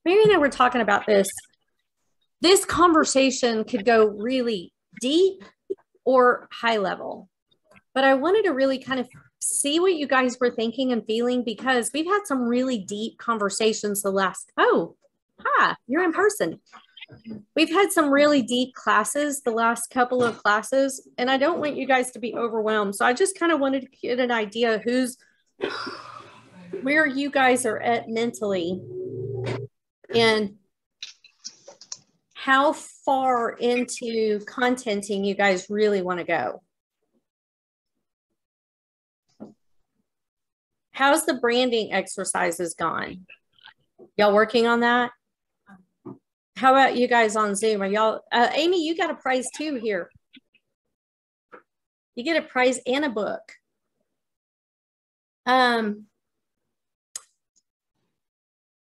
Mary and I were talking about this. This conversation could go really deep or high level, but I wanted to really kind of see what you guys were thinking and feeling because we've had some really deep conversations the last, you're in person. We've had some really deep classes the last couple of classes, and I don't want you guys to be overwhelmed. So I just kind of wanted to get an idea where you guys are at mentally and how far into contenting you guys really want to go. How's the branding exercises gone? Y'all working on that? How about you guys on Zoom? Are y'all, Amy, you got a prize too here. You get a prize and a book.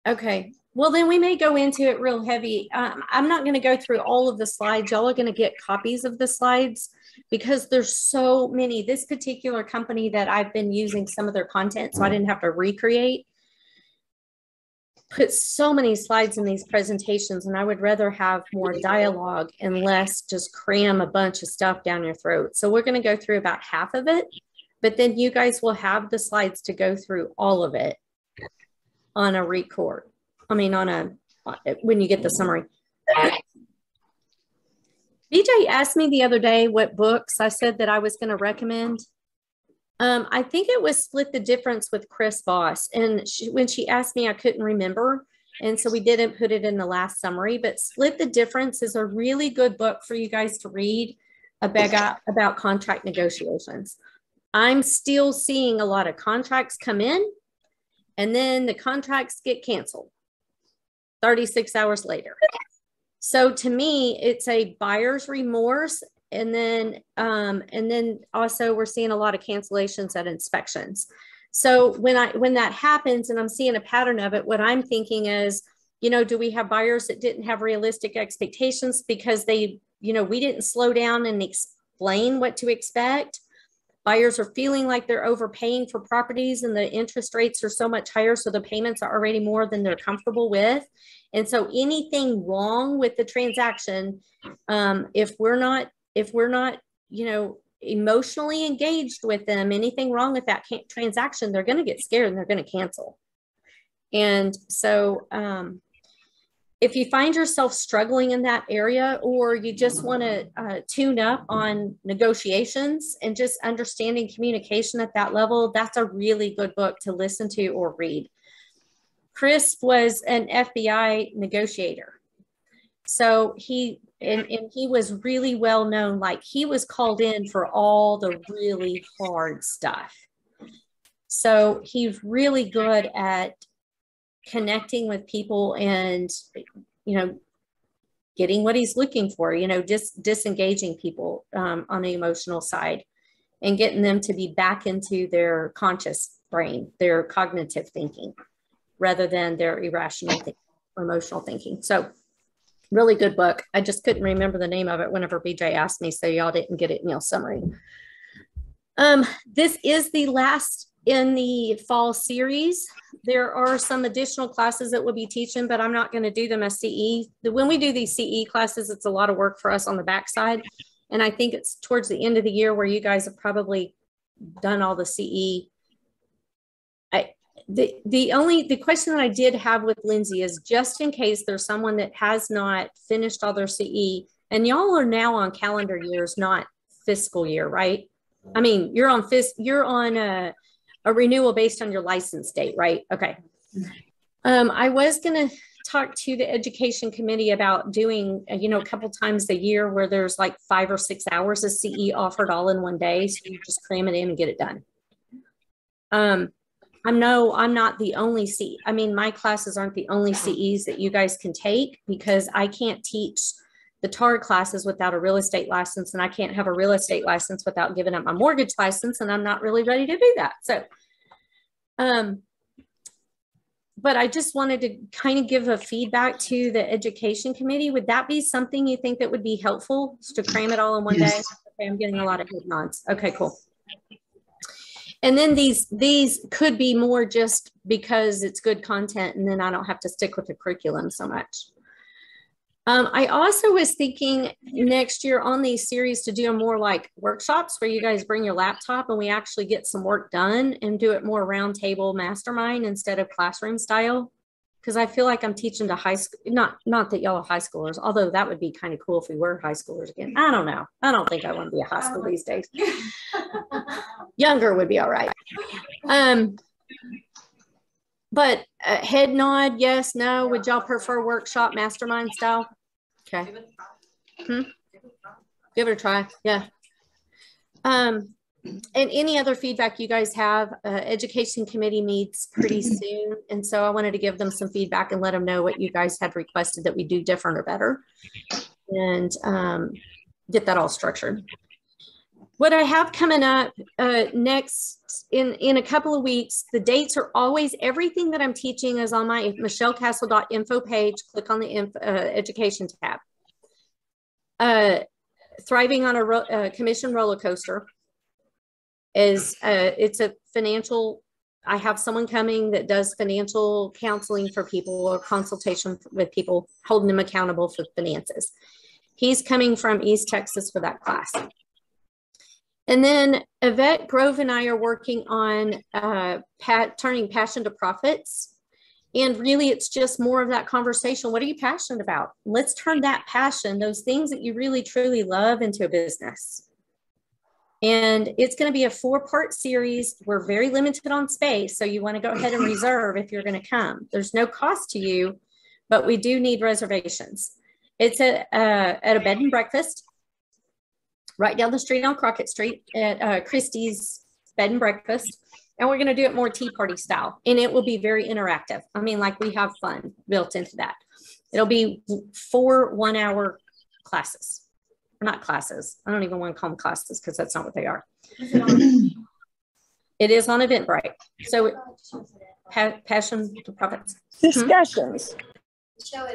Okay. Well, then we may go into it real heavy. I'm not going to go through all of the slides. Y'all are going to get copies of the slides because there's so many. This particular company that I've been using some of their content, so I didn't have to recreate, put so many slides in these presentations, and I would rather have more dialogue and less just cram a bunch of stuff down your throat. So we're going to go through about half of it, but then you guys will have the slides to go through all of it on a record. I mean, when you get the summary. BJ asked me the other day what books I said that I was going to recommend. I think it was Split the Difference with Chris Voss. And when she asked me, I couldn't remember. And so we didn't put it in the last summary, but Split the Difference is a really good book for you guys to read about contract negotiations. I'm still seeing a lot of contracts come in and then the contracts get canceled 36 hours later. So to me, it's a buyer's remorse. And then also we're seeing a lot of cancellations at inspections. So when that happens and I'm seeing a pattern of it, what I'm thinking is, do we have buyers that didn't have realistic expectations because we didn't slow down and explain what to expect? Buyers are feeling like they're overpaying for properties and the interest rates are so much higher. So the payments are already more than they're comfortable with. And so anything wrong with the transaction, if we're not, emotionally engaged with them, anything wrong with that transaction, they're going to get scared and they're going to cancel. And so if you find yourself struggling in that area, or you just want to tune up on negotiations and just understanding communication at that level, that's a really good book to listen to or read. Chris was an FBI negotiator. So he was really well known. Like, he was called in for all the really hard stuff. So he's really good at connecting with people and, getting what he's looking for, disengaging people on the emotional side and getting them to be back into their conscious brain, their cognitive thinking, rather than their irrational thinking or emotional thinking. So really good book. I just couldn't remember the name of it whenever BJ asked me, so y'all didn't get it in your summary. This is the last in the fall series. There are some additional classes that we'll be teaching, but I'm not going to do them as CE. When we do these CE classes, it's a lot of work for us on the backside. And I think it's towards the end of the year where you guys have probably done all the CE. The question that I did have with Lindsay is, just in case there's someone that has not finished all their CE, and y'all are now on calendar years, not fiscal year, right? I mean, you're on a renewal based on your license date, right? Okay. I was going to talk to the education committee about doing, a couple times a year where there's like 5 or 6 hours of CE offered all in one day. So you just cram it in and get it done. I'm not the only CE. I mean, my classes aren't the only CEs that you guys can take, because I can't teach the TAR classes without a real estate license, and I can't have a real estate license without giving up my mortgage license, and I'm not really ready to do that. So, but I just wanted to kind of give a feedback to the education committee. Would that be something you think that would be helpful, to cram it all in one day? Okay, I'm getting a lot of head nods. Okay, cool. And then these could be more just because it's good content, and then I don't have to stick with the curriculum so much. I also was thinking next year on these series to do more like workshops where you guys bring your laptop and we actually get some work done and do it more roundtable mastermind instead of classroom style. Because I feel like I'm teaching to high school, not that y'all are high schoolers, although that would be kind of cool if we were high schoolers again. I don't know. I don't think I want to be a high school these days. Younger would be all right. But head nod, yes, no. Would y'all prefer workshop mastermind style? Okay. Give it a try. Yeah. And any other feedback you guys have, education committee meets pretty soon. And so I wanted to give them some feedback and let them know what you guys had requested that we do different or better, and get that all structured. What I have coming up next in a couple of weeks, the dates are always, everything that I'm teaching is on my michellecastle.info page. Click on the education tab. Thriving on a commission roller coaster is it's a financial, I have someone coming that does financial counseling for people or consultation with people, holding them accountable for finances. He's coming from East Texas for that class. And then Yvette Grove and I are working on turning passion to profits. And really, it's just more of that conversation. What are you passionate about? Let's turn that passion, those things that you really, truly love, into a business. And it's going to be a 4-part series. We're very limited on space, so you want to go ahead and reserve if you're going to come. There's no cost to you, but we do need reservations. It's at a bed and breakfast right down the street on Crockett Street at Christie's Bed and Breakfast. And we're going to do it more tea party style. And it will be very interactive. I mean, like, we have fun built into that. It'll be 4 one-hour classes. Or not classes. I don't even want to call them classes because that's not what they are. It is on EventBrite. So passion to profits. Discussions.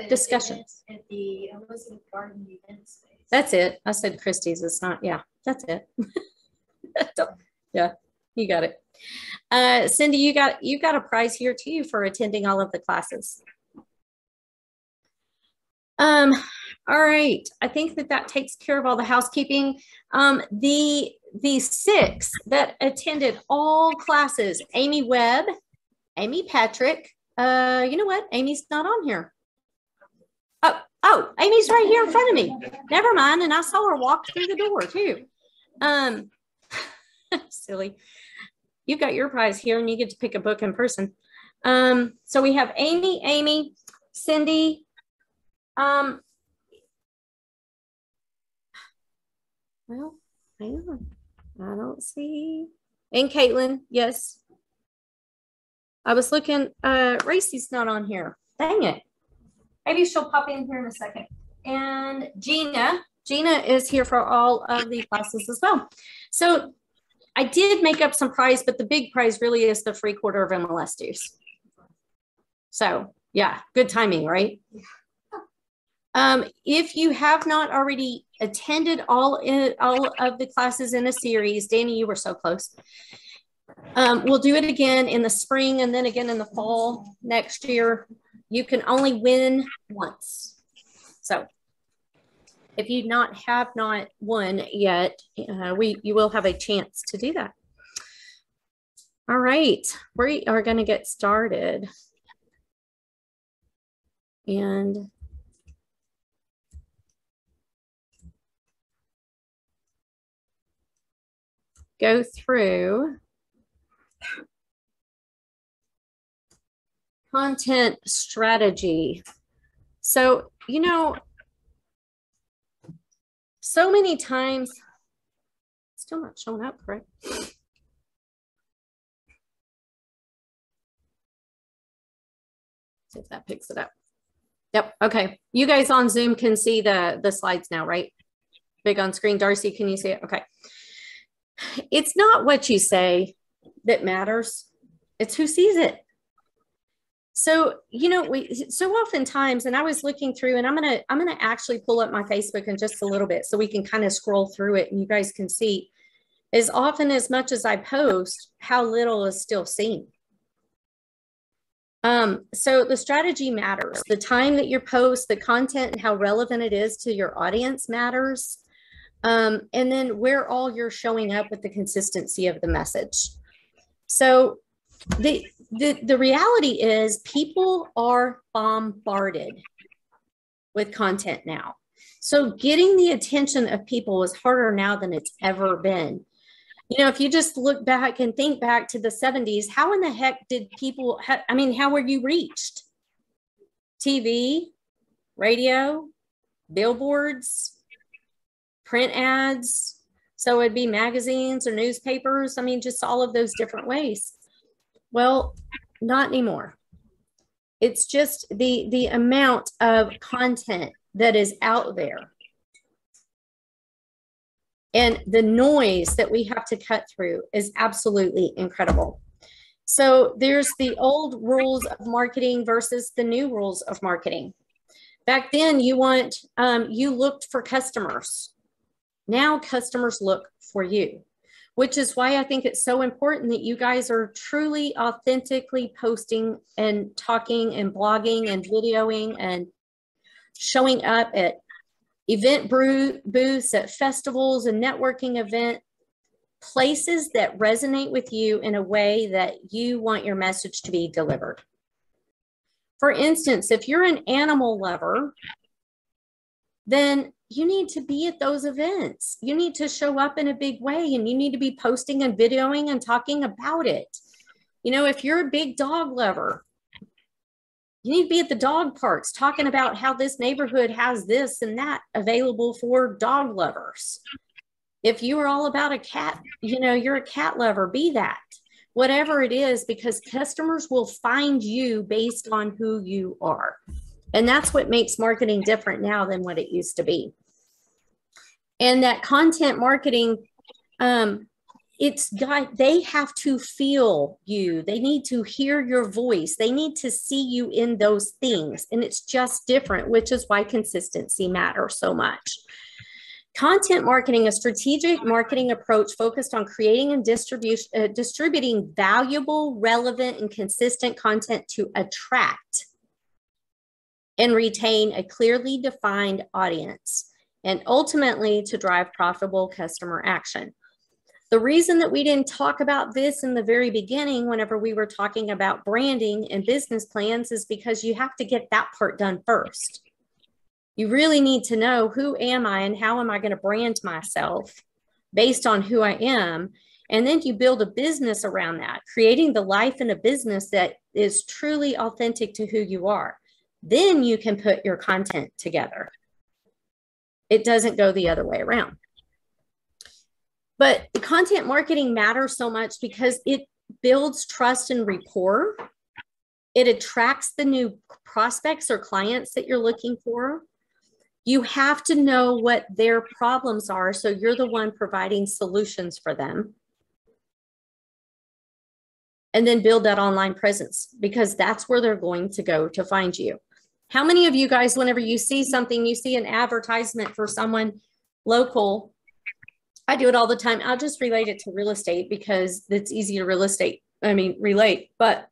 Discussions. At the Elizabeth Garden event space. That's it. I said Christie's. It's not. Yeah, that's it. Yeah, you got it. Cindy, you got a prize here too for attending all of the classes. All right. I think that takes care of all the housekeeping. The 6 that attended all classes: Amy Webb, Amy Patrick. You know what? Amy's not on here. Oh, Amy's right here in front of me. Never mind. And I saw her walk through the door too. Silly. You've got your prize here and you get to pick a book in person. So we have Amy, Cindy. Well, hang on. I don't see. And Caitlin, yes. I was looking, Racy's not on here. Dang it. Maybe she'll pop in here in a second. And Gina is here for all of the classes as well. So I did make up some prize, but the big prize really is the free quarter of MLS dues. So yeah, good timing, right? If you have not already attended all of the classes in a series, Danny, you were so close. We'll do it again in the spring and then again in the fall next year. You can only win once. So if you have not won yet, you will have a chance to do that. All right, we are going to get started. And go through content strategy. So, you know, so many times, still not showing up, correct? See if that picks it up. Yep. Okay. You guys on Zoom can see the slides now, right? Big on screen. Darcy, can you see it? Okay. It's not what you say that matters. It's who sees it. So, you know, so oftentimes, and I was looking through, and I'm gonna actually pull up my Facebook in just a little bit so we can kind of scroll through it and you guys can see. As often as much as I post, how little is still seen. So the strategy matters. The time that you post, the content, and how relevant it is to your audience matters. And then where all you're showing up with the consistency of the message. So the reality is people are bombarded with content now. So getting the attention of people is harder now than it's ever been. You know, if you just look back and think back to the 70s, how in the heck did people, how were you reached? TV, radio, billboards, print ads. So it'd be magazines or newspapers. I mean, just all of those different ways. Well, not anymore. It's just the amount of content that is out there and the noise that we have to cut through is absolutely incredible. So there's the old rules of marketing versus the new rules of marketing. Back then you looked for customers. Now customers look for you, which is why I think it's so important that you guys are truly authentically posting and talking and blogging and videoing and showing up at event booths, at festivals and networking event places that resonate with you in a way that you want your message to be delivered. For instance, if you're an animal lover, then you need to be at those events. You need to show up in a big way and you need to be posting and videoing and talking about it. You know, if you're a big dog lover, you need to be at the dog parks talking about how this neighborhood has this and that available for dog lovers. If you are all about a cat, you know, you're a cat lover, be that. Whatever it is, because customers will find you based on who you are. And that's what makes marketing different now than what it used to be. And that content marketing, they have to feel you. They need to hear your voice. They need to see you in those things. And it's just different, which is why consistency matters so much. Content marketing, a strategic marketing approach focused on creating and distributing valuable, relevant, and consistent content to attract and retain a clearly defined audience, and ultimately to drive profitable customer action. The reason that we didn't talk about this in the very beginning, whenever we were talking about branding and business plans, is because you have to get that part done first. You really need to know, who am I and how am I going to brand myself based on who I am? And then you build a business around that, creating the life in a business that is truly authentic to who you are. Then you can put your content together. It doesn't go the other way around. But the content marketing matters so much because it builds trust and rapport. It attracts the new prospects or clients that you're looking for. You have to know what their problems are, so you're the one providing solutions for them. And then build that online presence, because that's where they're going to go to find you. How many of you guys, whenever you see something, you see an advertisement for someone local? I do it all the time. I'll just relate it to real estate because it's easy to relate. But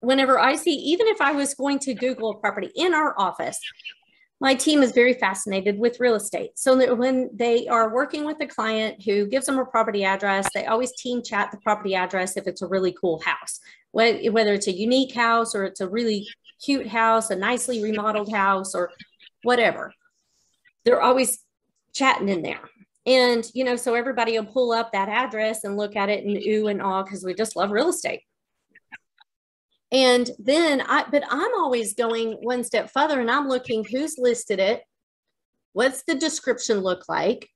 whenever I see, even if I was going to Google a property in our office, my team is very fascinated with real estate. So that when they are working with a client who gives them a property address, they always team chat the property address if it's a really cool house, whether it's a unique house or it's a really cute house, a nicely remodeled house, or whatever. They're always chatting in there. And, you know, so everybody will pull up that address and look at it and ooh and ah, because we just love real estate. And then but I'm always going one step further and I'm looking who's listed it. What's the description look like?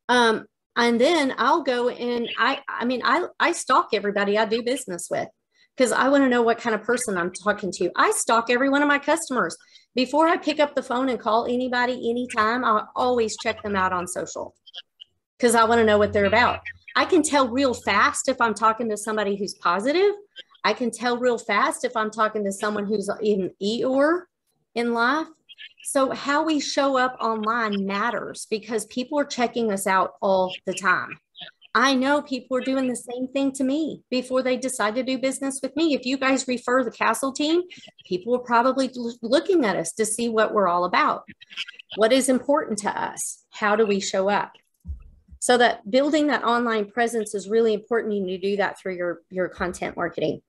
And then I'll go and I stalk everybody I do business with because I want to know what kind of person I'm talking to. I stalk every one of my customers. Before I pick up the phone and call anybody anytime, I always check them out on social because I want to know what they're about. I can tell real fast if I'm talking to somebody who's positive. I can tell real fast if I'm talking to someone who's in Eeyore in life. So how we show up online matters because people are checking us out all the time. I know people are doing the same thing to me before they decide to do business with me. If you guys refer the Castle team, people are probably looking at us to see what we're all about. What is important to us? How do we show up? So that building that online presence is really important. You need to do that through your content marketing.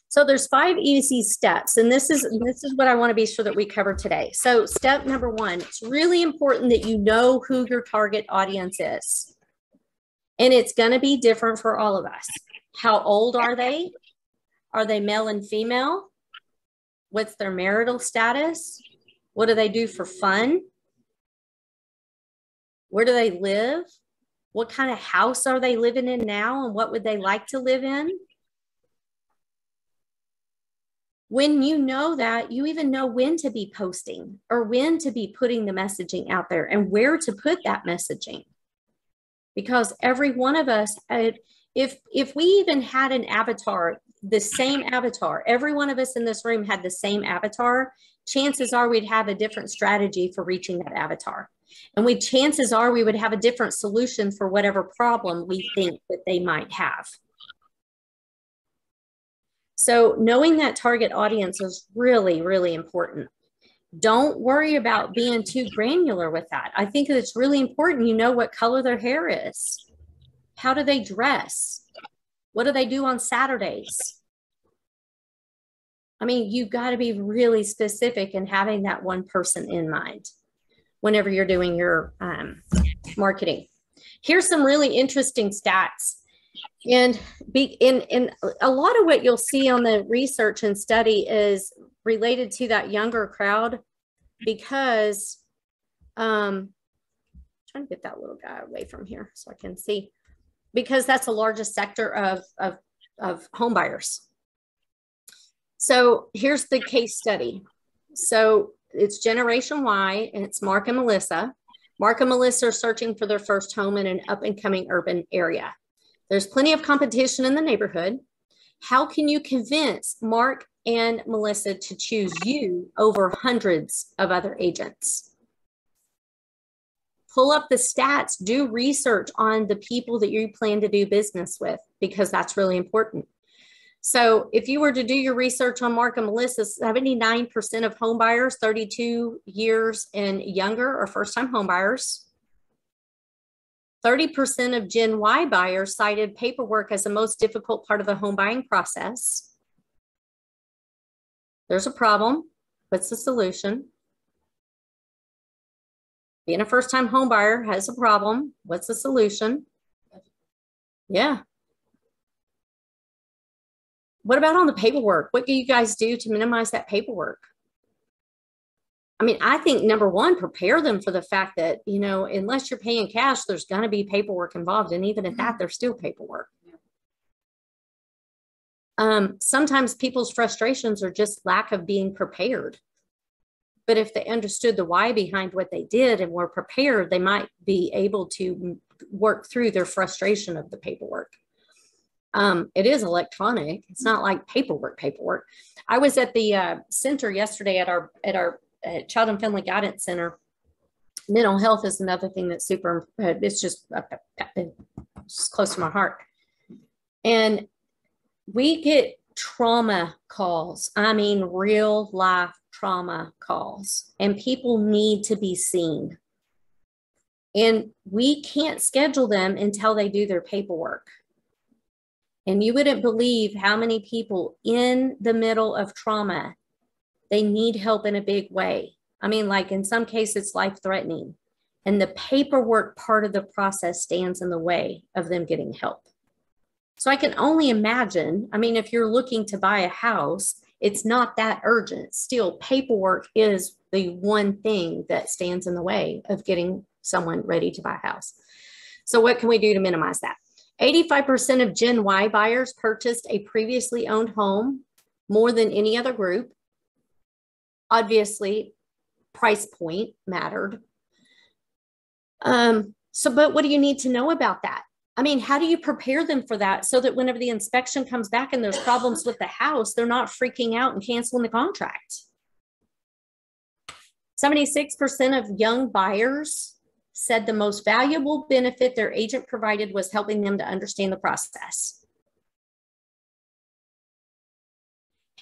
So there's 5 easy steps, and this is what I want to be sure that we cover today. So step number 1, it's really important that you know who your target audience is. And it's going to be different for all of us. How old are they? Are they male and female? What's their marital status? What do they do for fun? Where do they live? What kind of house are they living in now? And what would they like to live in? When you know that, you even know when to be posting or when to be putting the messaging out there and where to put that messaging. Because every one of us, if we even had an avatar, the same avatar, every one of us in this room had the same avatar, chances are we'd have a different strategy for reaching that avatar. And chances are we would have a different solution for whatever problem we think that they might have. So knowing that target audience is really, really important. Don't worry about being too granular with that. I think that it's really important you know what color their hair is. How do they dress? What do they do on Saturdays? I mean, you've got to be really specific in having that one person in mind whenever you're doing your marketing. Here's some really interesting stats. And in a lot of what you'll see on the research and study is related to that younger crowd because trying to get that little guy away from here so I can see, because that's the largest sector of home buyers. So here's the case study. So it's Generation Y and it's Mark and Melissa. Mark and Melissa are searching for their first home in an up and coming urban area. There's plenty of competition in the neighborhood. How can you convince Mark and Melissa to choose you over hundreds of other agents? Pull up the stats, do research on the people that you plan to do business with, because that's really important. So if you were to do your research on Mark and Melissa, 79% of home buyers 32 years and younger are first-time home buyers. 30% of Gen Y buyers cited paperwork as the most difficult part of the home buying process. There's a problem. What's the solution? Being a first-time home buyer has a problem. What's the solution? Yeah. What about on the paperwork? What do you guys do to minimize that paperwork? I mean, I think number 1, prepare them for the fact that, you know, unless you're paying cash, there's going to be paperwork involved. And even at that, there's still paperwork. Sometimes people's frustrations are just lack of being prepared. But if they understood the why behind what they did and were prepared, they might be able to work through their frustration of the paperwork. It is electronic. It's not like paperwork. I was at the center yesterday at our Child and Family Guidance Center. Mental health is another thing that's super, it's just close to my heart. And we get trauma calls. I mean, real life trauma calls, and people need to be seen. And we can't schedule them until they do their paperwork. And you wouldn't believe how many people in the middle of trauma, they need help in a big way. I mean, like in some cases, it's life-threatening. And the paperwork part of the process stands in the way of them getting help. So I can only imagine, I mean, if you're looking to buy a house, it's not that urgent. Still, paperwork is the one thing that stands in the way of getting someone ready to buy a house. So what can we do to minimize that? 85% of Gen Y buyers purchased a previously owned home, more than any other group. Obviously, price point mattered. But what do you need to know about that? I mean, how do you prepare them for that so that whenever the inspection comes back and there's problems with the house, they're not freaking out and canceling the contract? 76% of young buyers said the most valuable benefit their agent provided was helping them to understand the process.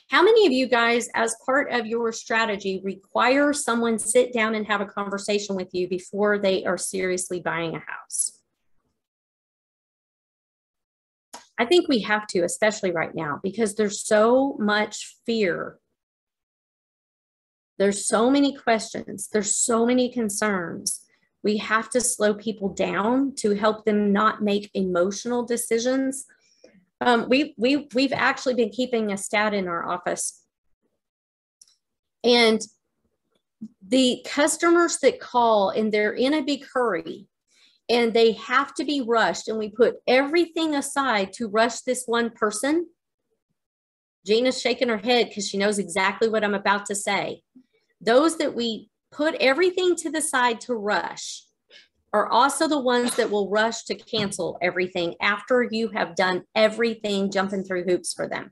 How many of you guys, as part of your strategy, require someone sit down and have a conversation with you before they are seriously buying a house? I think we have to, especially right now, because there's so much fear. There's so many questions. There's so many concerns. We have to slow people down to help them not make emotional decisions. We've actually been keeping a stat in our office. And the customers that call and they're in a big hurry and they have to be rushed, and we put everything aside to rush this one person. Gina's shaking her head because she knows exactly what I'm about to say. Those that we put everything to the side to rush are also the ones that will rush to cancel everything after you have done everything, jumping through hoops for them.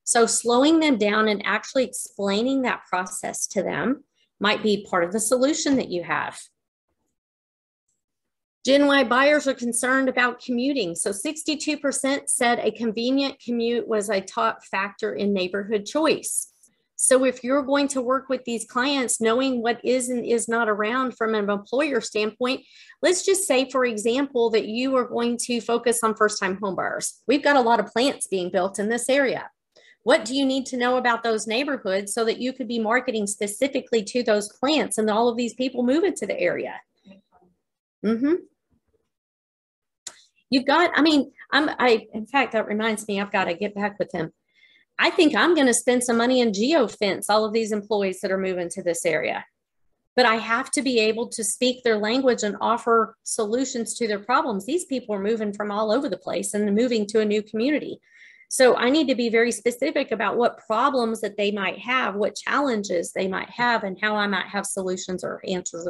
So slowing them down and actually explaining that process to them might be part of the solution that you have. Gen Y buyers are concerned about commuting. So 62% said a convenient commute was a top factor in neighborhood choice. So if you're going to work with these clients, knowing what is and is not around from an employer standpoint, let's just say, for example, that you are going to focus on first-time homebuyers. We've got a lot of plants being built in this area. What do you need to know about those neighborhoods so that you could be marketing specifically to those plants and all of these people move into the area? You've got, in fact, that reminds me, I've got to get back with him. I think I'm going to spend some money in geofence all of these employees that are moving to this area. But I have to be able to speak their language and offer solutions to their problems. These people are moving from all over the place and moving to a new community. So I need to be very specific about what problems that they might have, what challenges they might have, and how I might have solutions or answers.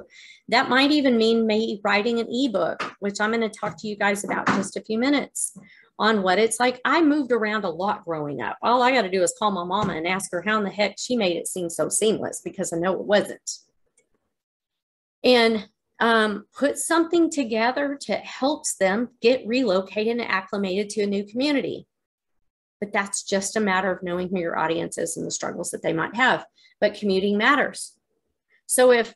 That might even mean me writing an ebook, which I'm going to talk to you guys about in just a few minutes, on what it's like. I moved around a lot growing up. All I got to do is call my mama and ask her how in the heck she made it seem so seamless, because I know it wasn't. And put something together to help them get relocated and acclimated to a new community. But that's just a matter of knowing who your audience is and the struggles that they might have. But commuting matters. So if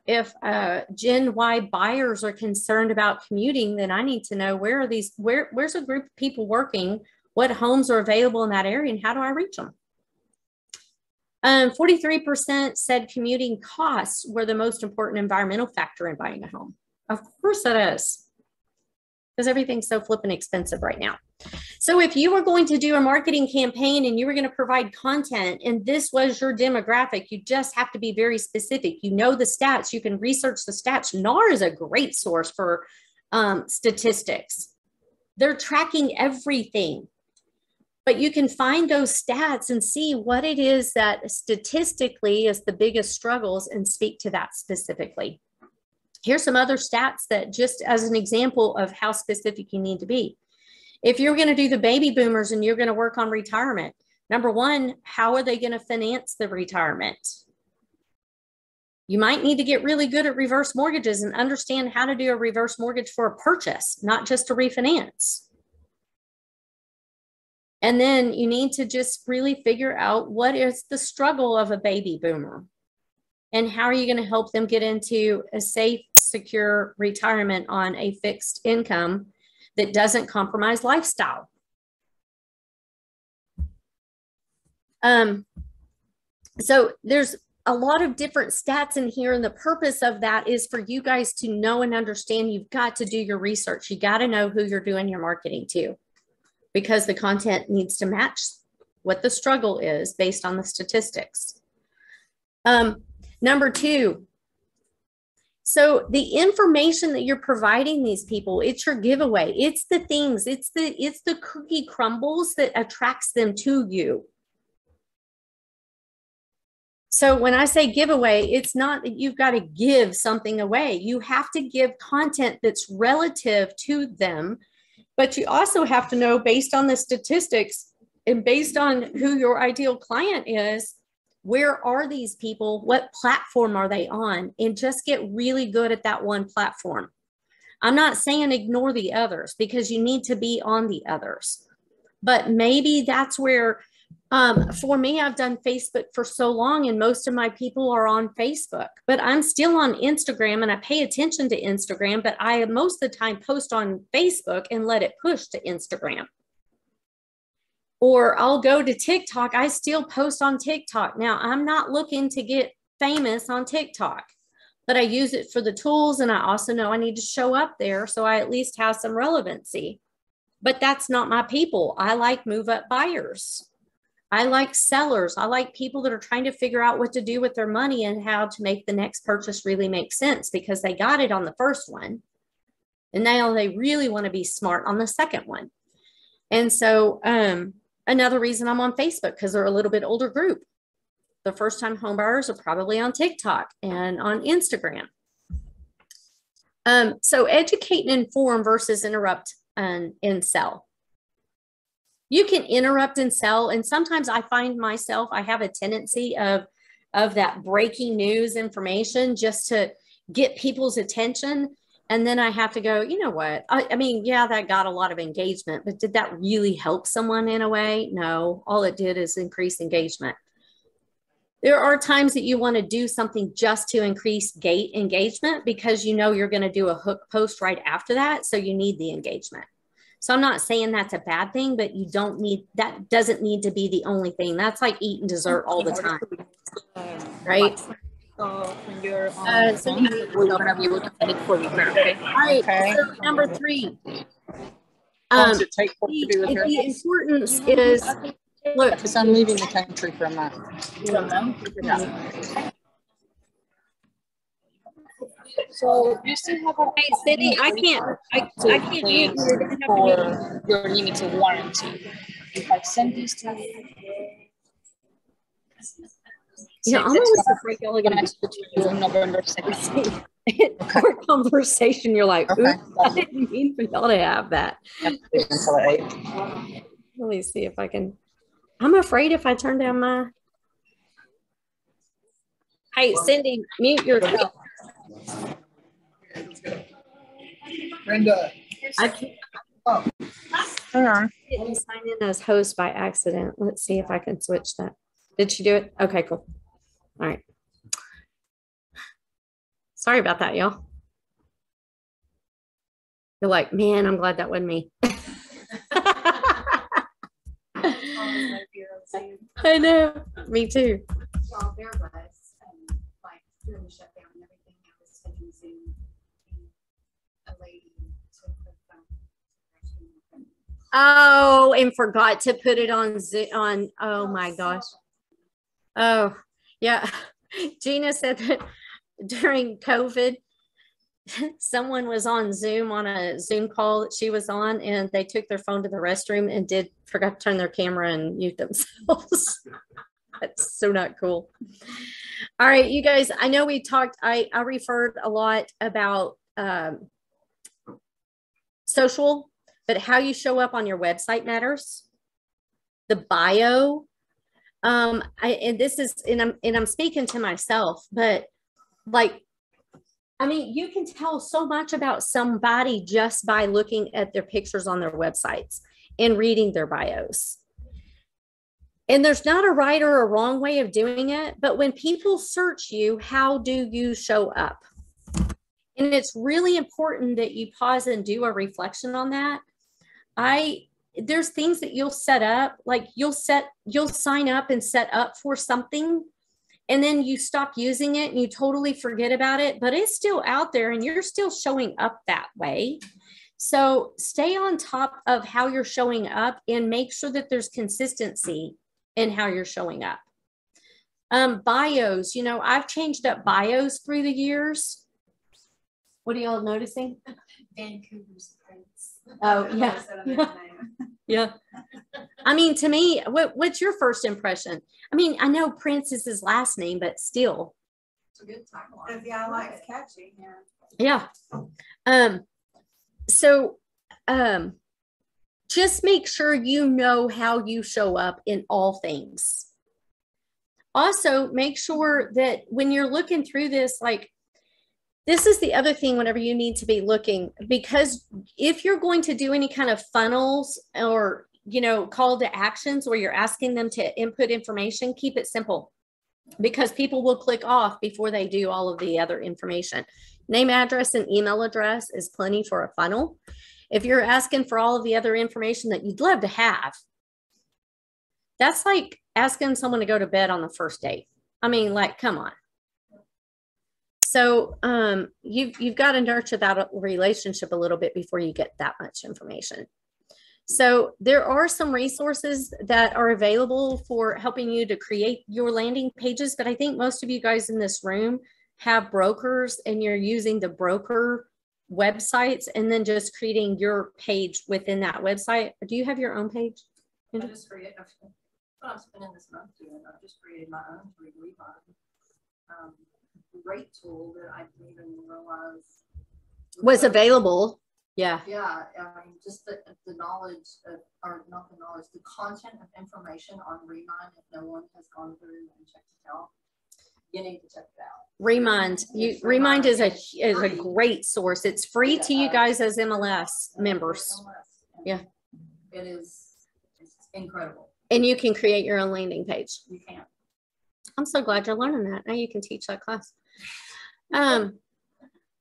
Gen Y buyers are concerned about commuting, then I need to know where's a group of people working, what homes are available in that area, and how do I reach them? 43% said commuting costs were the most important environmental factor in buying a home. Of course it is, because everything's so flipping expensive right now. So if you were going to do a marketing campaign and you were going to provide content and this was your demographic, you just have to be very specific. You know the stats, you can research the stats. NAR is a great source for statistics. They're tracking everything. But you can find those stats and see what it is that statistically is the biggest struggles and speak to that specifically. Here's some other stats that just as an example of how specific you need to be. If you're going to do the baby boomers and you're going to work on retirement, number one, how are they going to finance the retirement? You might need to get really good at reverse mortgages and understand how to do a reverse mortgage for a purchase, not just to refinance. And then you need to just really figure out what is the struggle of a baby boomer and how are you going to help them get into a safe, secure retirement on a fixed income that doesn't compromise lifestyle. So there's a lot of different stats in here, and the purpose of that is for you guys to know and understand. You've got to do your research. You got to know who you're doing your marketing to, because the content needs to match what the struggle is based on the statistics. Number two, so the information that you're providing these people, it's your giveaway. It's the things, it's the cookie crumbles that attracts them to you. So when I say giveaway, it's not that you've got to give something away. You have to give content that's relative to them, but you also have to know, based on the statistics and based on who your ideal client is, Where are these people? What platform are they on? And just get really good at that one platform. I'm not saying ignore the others, because you need to be on the others. But maybe that's where, for me, I've done Facebook for so long and most of my people are on Facebook, but I'm still on Instagram and I pay attention to Instagram, but I most of the time post on Facebook and let it push to Instagram. Or I'll go to TikTok. I still post on TikTok. Now, I'm not looking to get famous on TikTok, but I use it for the tools. And I also know I need to show up there, so I at least have some relevancy. But that's not my people. I like move up buyers. I like sellers. I like people that are trying to figure out what to do with their money and how to make the next purchase really make sense, because they got it on the first one. And now they really want to be smart on the second one. And so, another reason I'm on Facebook, because they're a little bit older group. The first time home buyers are probably on TikTok and on Instagram. So educate and inform versus interrupt and sell. You can interrupt and sell. And sometimes I find myself, I have a tendency of that breaking news information just to get people's attention. And then I have to go, you know what? I mean, yeah, that got a lot of engagement, but did that really help someone in a way? No, all it did is increase engagement. There are times that you want to do something just to increase engagement, because you know you're going to do a hook post right after that. So you need the engagement. So I'm not saying that's a bad thing, but you don't need, that doesn't need to be the only thing. That's like eating dessert all the time, right? So when you're on So we're not gonna be able to send it for repair. Okay. All right. Okay. So number 3. How long does it take for it to be repaired? The importance is, look, Because I'm leaving the country for a month. Yeah. So you still have a hey, Cindy, I can't mute you. You're gonna have to for your limited warranty. If I send this to I'm always afraid y'all are gonna gonna to you on November 2nd. our conversation. You're like, Okay. I didn't mean for y'all to have that. Until 8. Let me see if I can. I'm afraid if I turn down my. Hey, Cindy, mute yourself. Brenda. I can't. Hang on. Didn't sign in as host by accident. Let's see if I can switch that. Did she do it? Okay, cool. All right. Sorry about that, y'all. You're like, man, I'm glad that wasn't me. I know. Me too. Well, there was, like, during the shutdown and everything, I was taking Zoom, and a lady took the phone. Oh, and forgot to put it on Zoom. Oh my gosh. Oh, yeah. Gina said that during COVID, someone was on Zoom on a Zoom call that she was on, and they took their phone to the restroom and forgot to turn their camera and mute themselves. That's so not cool. All right, you guys, I know we talked, I referred a lot about social, but how you show up on your website matters. The bio, and I'm speaking to myself, but like, I mean, you can tell so much about somebody just by looking at their pictures on their websites and reading their bios. And there's not a right or a wrong way of doing it, but when people search you, how do you show up? And it's really important that you pause and do a reflection on that. There's things that you'll set up, like you'll sign up and set up for something, and then you stop using it and you totally forget about it, but it's still out there and you're still showing up that way. So stay on top of how you're showing up and make sure that there's consistency in how you're showing up. Bios, I've changed up bios through the years. What are y'all noticing? Vancouver's Prince. Oh, yeah. Yeah. I mean, to me, what's your first impression? I mean, I know Prince is his last name, but still. It's a good timeline. Yeah, I like it's catchy. Yeah. So just make sure you know how you show up in all things. Also, make sure that when you're looking through this, like, this is the other thing whenever you need to be looking, because if you're going to do any kind of funnels or, you know, call to actions where you're asking them to input information, keep it simple, because people will click off before they do all of the other information. Name, address, and email address is plenty for a funnel. If you're asking for all of the other information that you'd love to have, that's like asking someone to go to bed on the first date. I mean, like, come on. So you've got to nurture that relationship a little bit before you get that much information. So there are some resources that are available for helping you to create your landing pages, but I think most of you guys in this room have brokers and you're using the broker websites and then just creating your page within that website. Do you have your own page? I just created, what I'm spending this month doing, I've just created my own rate tool that I didn't even realize was available. Yeah. Yeah, I mean, just the knowledge of, or not the knowledge, the content of information on Remind. If no one has gone through and checked it out, you need to check it out. Remind is a great source. It's free to you guys as MLS members. Yeah, it's incredible. And you can create your own landing page. You can. I'm so glad you're learning that. Now you can teach that class.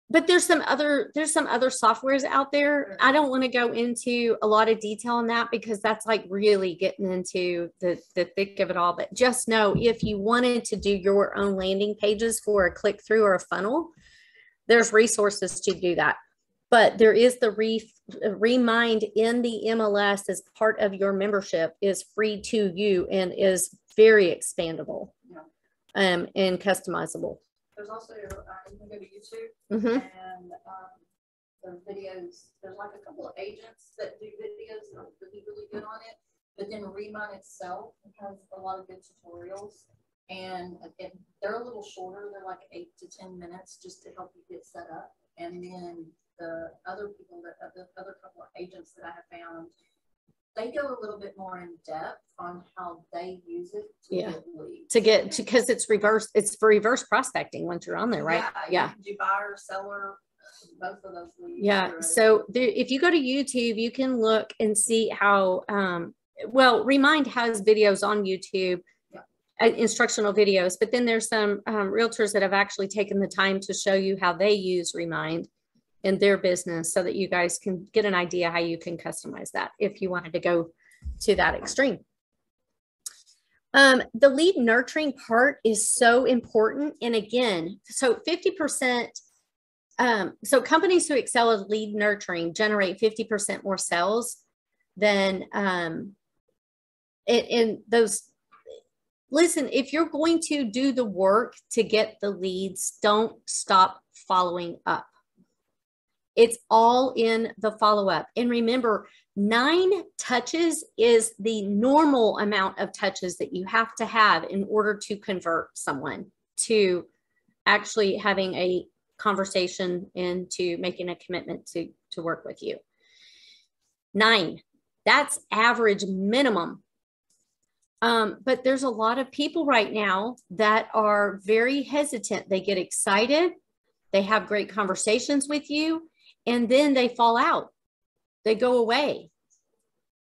But there's some other softwares out there. I don't want to go into a lot of detail on that because that's like really getting into the thick of it all. But just know, if you wanted to do your own landing pages for a click through or a funnel, there's resources to do that. But there is the Remind in the MLS as part of your membership is free to you and is very expandable. And customizable. There's also, you can go to YouTube and the videos. There's like a couple of agents that do videos that are really good on it. But then Remind itself has a lot of good tutorials, and they're a little shorter. They're like 8 to 10 minutes just to help you get set up. And then the other people the other couple of agents that I have found, they go a little bit more in depth on how they use it to get leads. Because it's for reverse prospecting once you're on there, right? Yeah. You do buyer, seller, both of those leads. Yeah. So if you go to YouTube, you can look and see how, Remind has videos on YouTube, instructional videos, but then there's some realtors that have actually taken the time to show you how they use Remind in their business so that you guys can get an idea how you can customize that if you wanted to go to that extreme. The lead nurturing part is so important. And again, so 50%, so companies who excel at lead nurturing generate 50% more sales than in those. Listen, if you're going to do the work to get the leads, don't stop following up. It's all in the follow-up. And remember, 9 touches is the normal amount of touches that you have to have in order to convert someone to actually having a conversation and to making a commitment to work with you. 9, that's average minimum. But there's a lot of people right now that are very hesitant. They get excited. They have great conversations with you. And then they fall out. They go away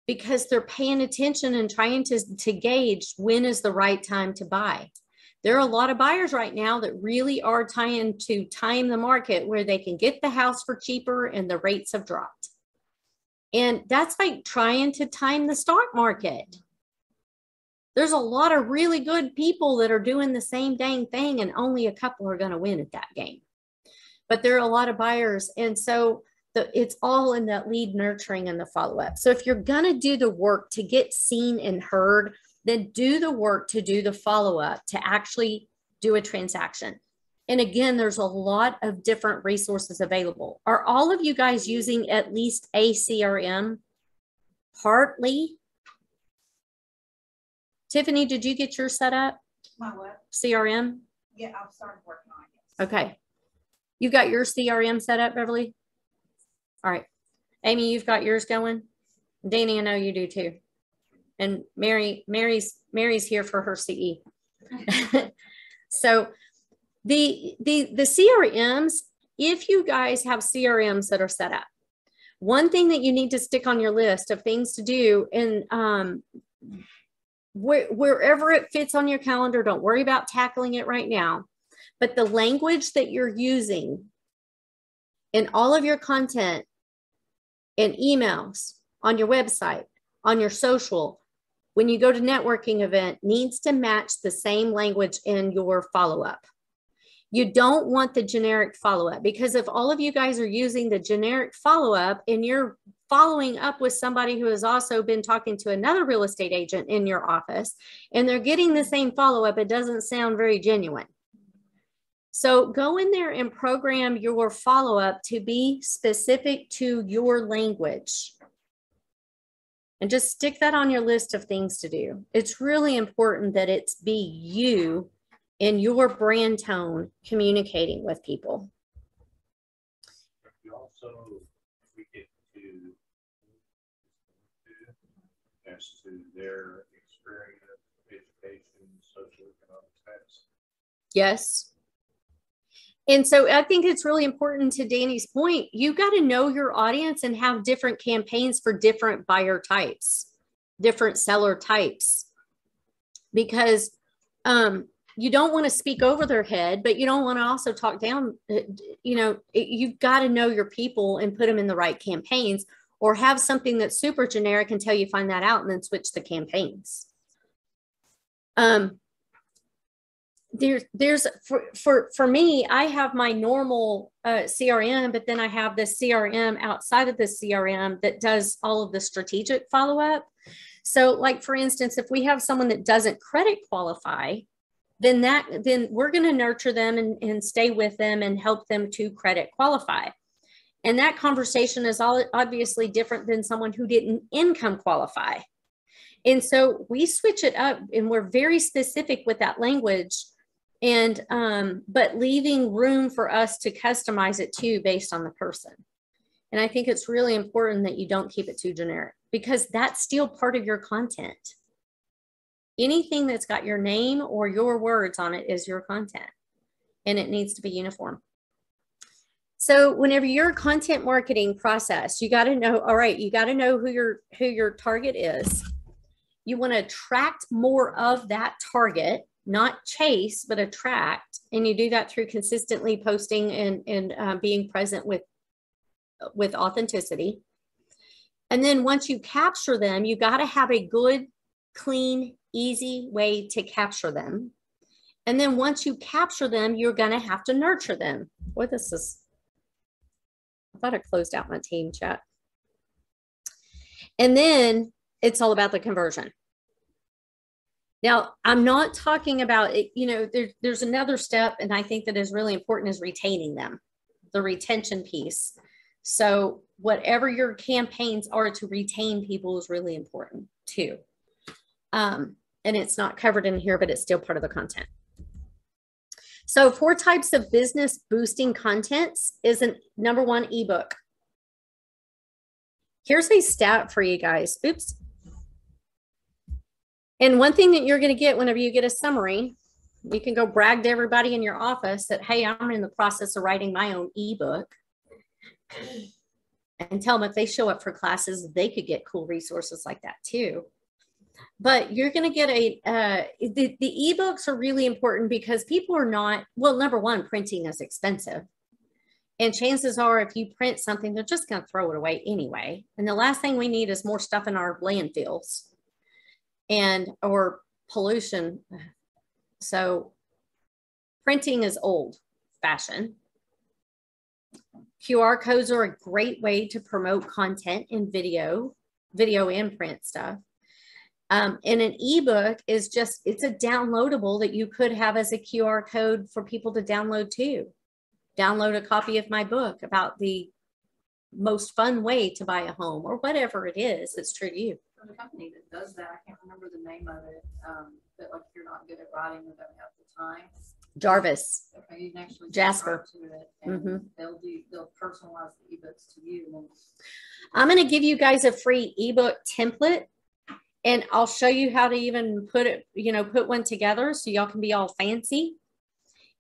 because they're paying attention and trying to gauge when is the right time to buy. There are a lot of buyers right now that really are trying to time the market where they can get the house for cheaper and the rates have dropped. And that's like trying to time the stock market. There's a lot of really good people that are doing the same dang thing and only a couple are going to win at that game. But there are a lot of buyers. And so it's all in that lead nurturing and the follow-up. So if you're going to do the work to get seen and heard, then do the work to do the follow-up to actually do a transaction. And again, there's a lot of different resources available. Are all of you guys using at least a CRM? Partly. Tiffany, did you get yours set up? My what? CRM? Yeah, I've started working on it. Okay. You got your CRM set up, Beverly? All right. Amy, you've got yours going? Danny, I know you do too. And Mary's here for her CE. So the CRMs, if you guys have CRMs that are set up, one thing that you need to stick on your list of things to do, and wherever it fits on your calendar, don't worry about tackling it right now, but the language that you're using in all of your content, in emails, on your website, on your social, when you go to networking event, needs to match the same language in your follow-up. You don't want the generic follow-up, because if all of you guys are using the generic follow-up and you're following up with somebody who has also been talking to another real estate agent in your office and they're getting the same follow-up, it doesn't sound very genuine. So go in there and program your follow-up to be specific to your language. And just stick that on your list of things to do. It's really important that it's be you in your brand tone communicating with people. You also get to as to their experience, education, socioeconomic status. Yes. And so I think it's really important, to Danny's point, you got to know your audience and have different campaigns for different buyer types, different seller types, because you don't want to speak over their head, but you don't want to also talk down. You've got to know your people and put them in the right campaigns, or have something that's super generic until you find that out and then switch the campaigns. There's for me, I have my normal CRM, but then I have the CRM outside of the CRM that does all of the strategic follow-up. So like, for instance, if we have someone that doesn't credit qualify, then we're going to nurture them and stay with them and help them to credit qualify. And that conversation is obviously different than someone who didn't income qualify. And so we switch it up, and we're very specific with that language, and but leaving room for us to customize it too based on the person. And I think it's really important that you don't keep it too generic, because that's still part of your content. Anything that's got your name or your words on it is your content, and it needs to be uniform. So whenever you're content marketing process, you got to know, all right, you got to know who your target is. You want to attract more of that target, not chase, but attract. And you do that through consistently posting and being present with authenticity. And then once you capture them, you got to have a good, clean, easy way to capture them. And then once you capture them, you're going to have to nurture them. Boy, this is, I thought I closed out my team chat. And then it's all about the conversion. Now, I'm not talking about it, there's another step, and I think that is really important, is retaining them, the retention piece. So whatever your campaigns are to retain people is really important too. And it's not covered in here, but it's still part of the content. So 4 types of business boosting contents is number 1, ebook. Here's a stat for you guys. Oops. And one thing that you're going to get whenever you get a summary, you can go brag to everybody in your office that, hey, I'm in the process of writing my own ebook, and tell them if they show up for classes, they could get cool resources like that too. But you're going to get the ebooks are really important, because people are not, well, number 1, printing is expensive. And chances are, if you print something, they're just going to throw it away anyway. And the last thing we need is more stuff in our landfills or pollution. So printing is old fashioned. QR codes are a great way to promote content in video and print stuff. And an ebook is just, it's a downloadable that you could have as a QR code for people to download too. Download a copy of my book about the most fun way to buy a home, or whatever it is that's true to you. For the company that does that, I can't remember the name of it, but like, if you're not good at writing or don't have the time, Jarvis. okay, you can actually Jasper. to it, and they'll personalize the ebooks to you. I'm going to give you guys a free ebook template, And I'll show you how to even put it, you know, put one together so y'all can be all fancy.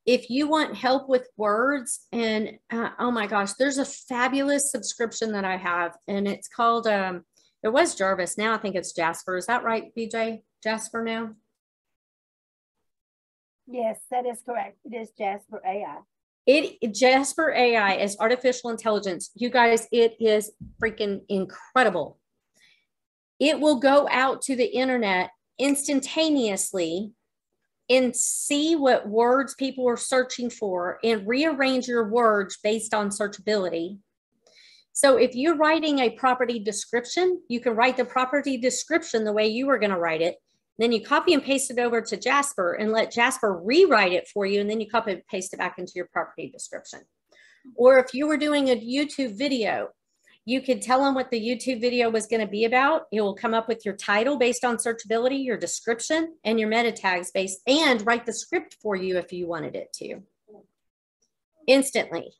If you want help with words, and oh my gosh, there's a fabulous subscription that I have, and it's called, it was Jarvis. Now I think it's Jasper. Is that right, BJ? Jasper now? Yes, that is correct. It is Jasper AI. Jasper AI is artificial intelligence. You guys, it is freaking incredible. It will go out to the internet instantaneously and see what words people are searching for and rearrange your words based on searchability. So if you're writing a property description, you can write the property description the way you were going to write it. Then you copy and paste it over to Jasper and let Jasper rewrite it for you. And then you copy and paste it back into your property description. Or if you were doing a YouTube video, you could tell them what the YouTube video was going to be about. It will come up with your title based on searchability, your description, and your meta tags based, and write the script for you if you wanted it to. Instantly.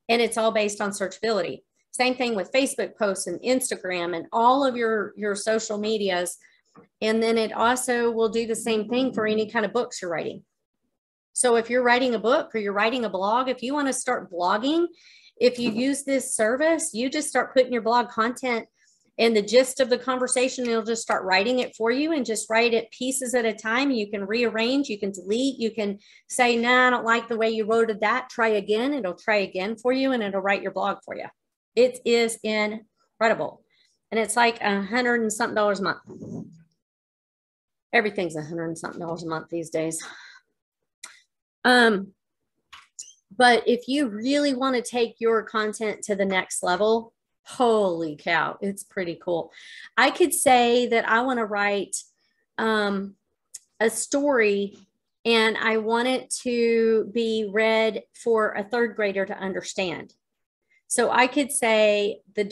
And it's all based on searchability. Same thing with Facebook posts and Instagram and all of your social medias. And then it also will do the same thing for any kind of books you're writing. So if you're writing a book or you're writing a blog, if you want to start blogging, if you use this service, you just start putting your blog content and the gist of the conversation, it'll just start writing it for you and just write it pieces at a time. You can rearrange, you can delete, you can say, nah, I don't like the way you worded that. Try again. It'll try again for you and it'll write your blog for you. It is incredible. And it's like $100 and something a month. Everything's $100 and something a month these days. But if you really want to take your content to the next level, holy cow, it's pretty cool. I could say that I want to write a story and I want it to be read for a third grader to understand. So I could say the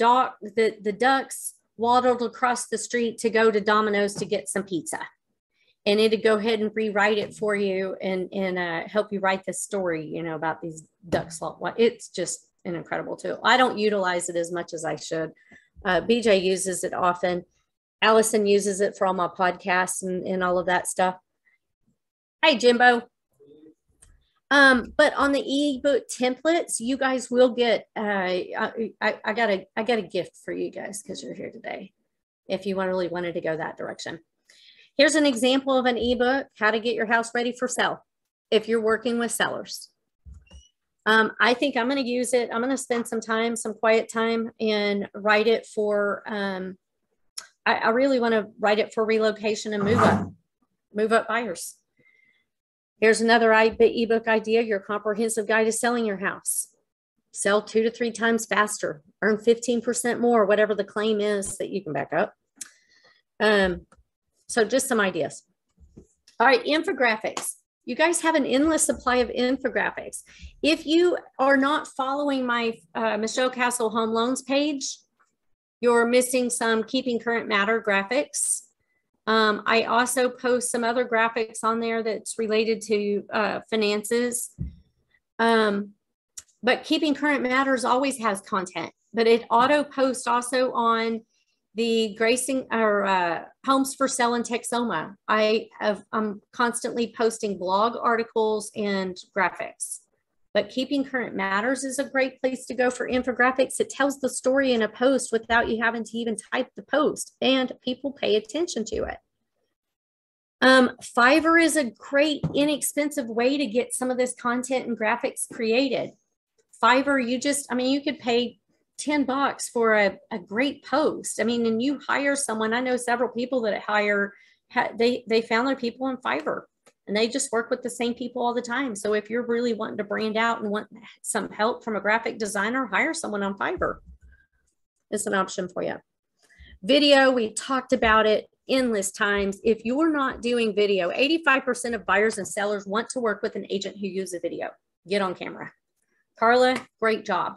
ducks waddled across the street to go to Domino's to get some pizza. And it'd go ahead and rewrite it for you and help you write the story, you know, about these ducks. It's just an incredible tool. I don't utilize it as much as I should. BJ uses it often. Allison uses it for all my podcasts and all of that stuff. Hey, Jimbo. But on the ebook templates, you guys will get, I got a gift for you guys because you're here today. If you really wanted to go that direction. Here's an example of an ebook, how to get your house ready for sale if you're working with sellers. I think I'm going to use it. I'm going to spend some time, some quiet time and write it for, I really want to write it for relocation and move up buyers. Here's another ebook idea, your comprehensive guide to selling your house. Sell 2 to 3 times faster, earn 15% more, whatever the claim is that you can back up. So just some ideas. All right, infographics. You guys have an endless supply of infographics. If you are not following my Michelle Castle Home Loans page, you're missing some Keeping Current Matter graphics. I also post some other graphics on there that's related to finances. But Keeping Current Matters always has content, but it auto posts also on the Gracing or Homes for Sale in Texoma. I'm constantly posting blog articles and graphics. But Keeping Current Matters is a great place to go for infographics. It tells the story in a post without you having to even type the post, and people pay attention to it. Fiverr is a great, inexpensive way to get some of this content and graphics created. Fiverr, you could pay $10 for a great post. I mean, and you hire someone. I know several people that they found their people on Fiverr and they just work with the same people all the time. So if you're really wanting to brand out and want some help from a graphic designer, hire someone on Fiverr. It's an option for you. Video, we talked about it endless times. If you're not doing video, 85% of buyers and sellers want to work with an agent who uses video. Get on camera. Carla, great job.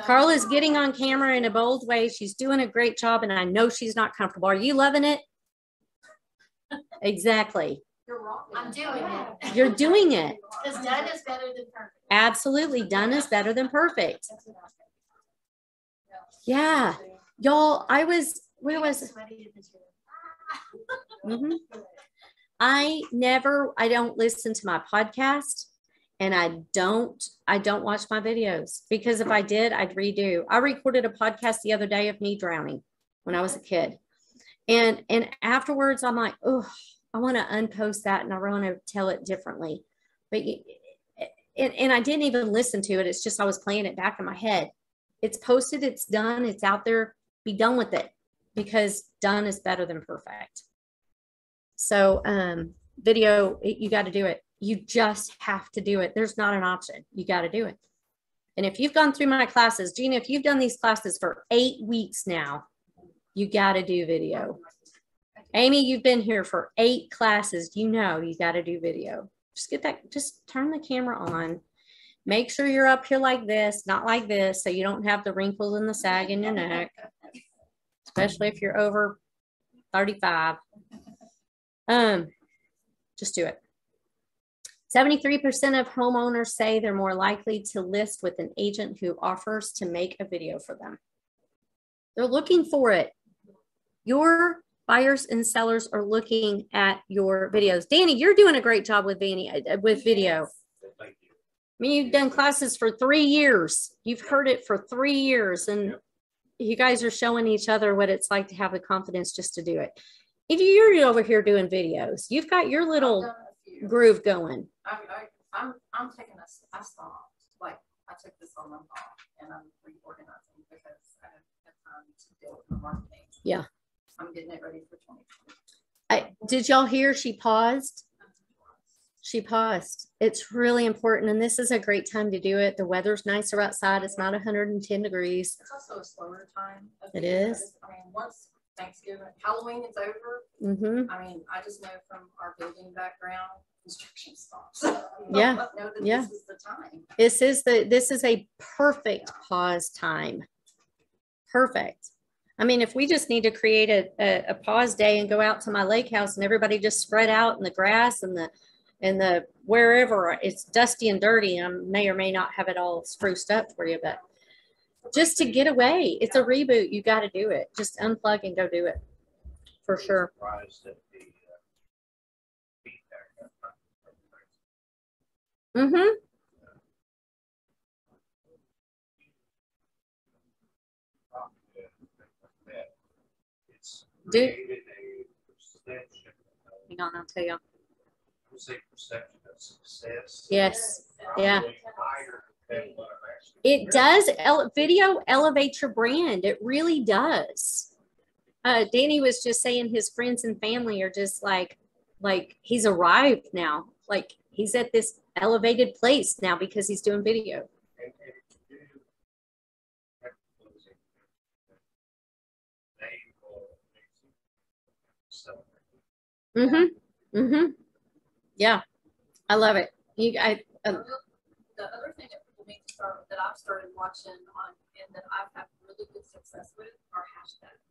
Carla's getting on camera in a bold way. She's doing a great job, and I know she's not comfortable. Are you loving it? Exactly. You're wrong. I'm doing it. You're doing it. Because done is better than perfect. Absolutely. Done is better than perfect. Yeah. Y'all, where was it? I don't listen to my podcast, and I don't watch my videos, because if I did, I'd redo. I recorded a podcast the other day of me drowning when I was a kid. And afterwards I'm like, oh, I want to unpost that and I want to tell it differently. But and I didn't even listen to it. It's just, I was playing it back in my head. It's posted, it's done, it's out there. Be done with it, because done is better than perfect. So video, you got to do it. You just have to do it. There's not an option. You got to do it. And if you've gone through my classes, Gina, if you've done these classes for 8 weeks now, you got to do video. Amy, you've been here for 8 classes. You know, you got to do video. Just turn the camera on. Make sure you're up here like this, not like this, so you don't have the wrinkles and the sag in your neck, especially if you're over 35. Just do it. 73% of homeowners say they're more likely to list with an agent who offers to make a video for them. They're looking for it. Your buyers and sellers are looking at your videos. Danny, you're doing a great job with video. Thank you. I mean, you've done classes for 3 years. You've heard it for 3 years, and you guys are showing each other what it's like to have the confidence just to do it. If you're over here doing videos, you've got your little groove going. I'm taking this. I stopped. Like, I took this on my off, and I'm reorganizing because I don't have time to deal with my marketing. Yeah. I'm getting it ready for 2020. Did y'all hear she paused? She paused. It's really important, and this is a great time to do it. The weather's nicer outside. It's not 110 degrees. It's also a slower time. It is. I mean, once Thanksgiving, Halloween is over. I mean, I just know from our building background, construction stops. Yeah. Know that Yeah. This is the time. This is a perfect pause time. Perfect. I mean, if we just need to create a pause day and go out to my lake house and everybody just spread out in the grass and the wherever it's dusty and dirty, I may or may not have it all spruced up for you, but just to get away, it's a reboot. You got to do it. Just unplug and go do it for sure. Dude, hang on, I'll tell you. Perception of success. Yes. Yeah. It does. Video elevates your brand. It really does. Danny was just saying his friends and family are just like he's arrived now. Like he's at this elevated place now because he's doing video. Yeah, I love it. The other thing that people need to start, that I've started watching on, and that I've had really good success with, are hashtags.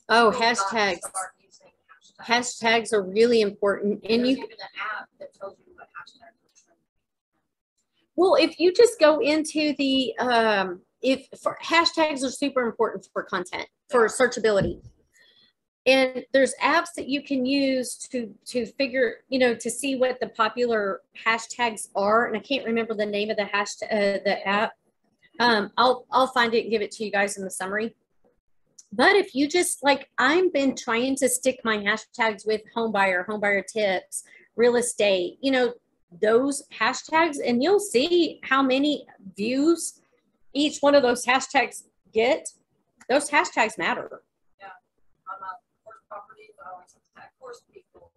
Oh, People hashtags. start using Hashtags are really important, and there's you. even an app that tells you what hashtags are trending. Well, if you just go into the hashtags are super important for content, for searchability. And there's apps that you can use to figure, to see what the popular hashtags are. And I can't remember the name of the hashtag, the app. I'll find it and give it to you guys in the summary. But if you just I've been trying to stick my hashtags with homebuyer tips, real estate, those hashtags, and you'll see how many views each one of those hashtags get. Those hashtags matter. Yeah. On my horse properties, I always tag horse people.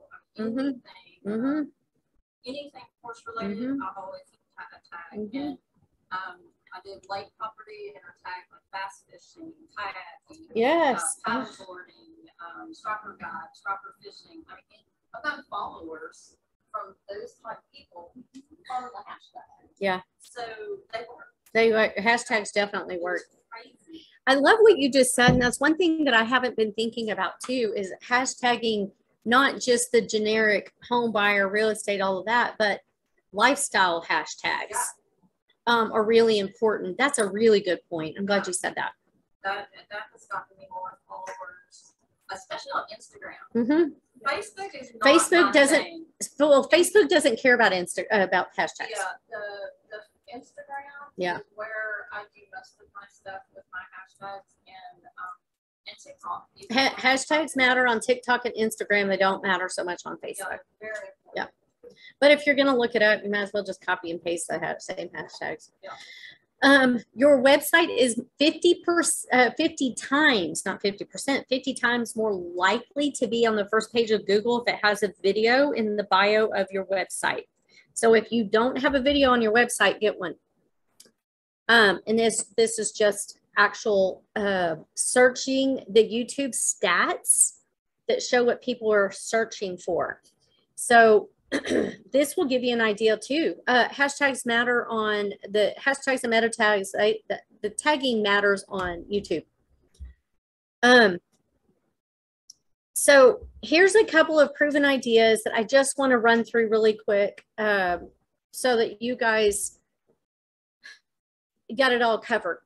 Anything horse related, I always tag. And I did lake property and I tagged bass fishing, kayaking, yes, paddleboarding, striper guide, striper fishing. I mean, I've got followers from those type of people on the hashtag. Yeah. So they work. They work. Hashtags definitely work. Crazy. I love what you just said, and that's one thing that I haven't been thinking about too, is hashtagging not just the generic home buyer, real estate, all of that, but lifestyle hashtags are really important. That's a really good point. I'm glad you said that. That has gotten me more followers. especially on Instagram. Mm-hmm. Facebook is not Facebook my doesn't. thing. Well, Facebook doesn't care about about hashtags. Yeah, the Instagram Yeah. is where I do most of my stuff with my hashtags and TikTok. Hashtags matter on TikTok and Instagram. They don't matter so much on Facebook. Yeah, very important. Yeah. But if you're going to look it up, you might as well just copy and paste the same hashtags. Yeah. Your website is 50 times, not 50%, 50 times more likely to be on the first page of Google if it has a video in the bio of your website. So if you don't have a video on your website, get one. And this is just actual searching the YouTube stats that show what people are searching for. So this will give you an idea too. Hashtags matter on the hashtags and meta tags. The tagging matters on YouTube. So here's a couple of proven ideas that I just want to run through really quick so that you guys got it all covered.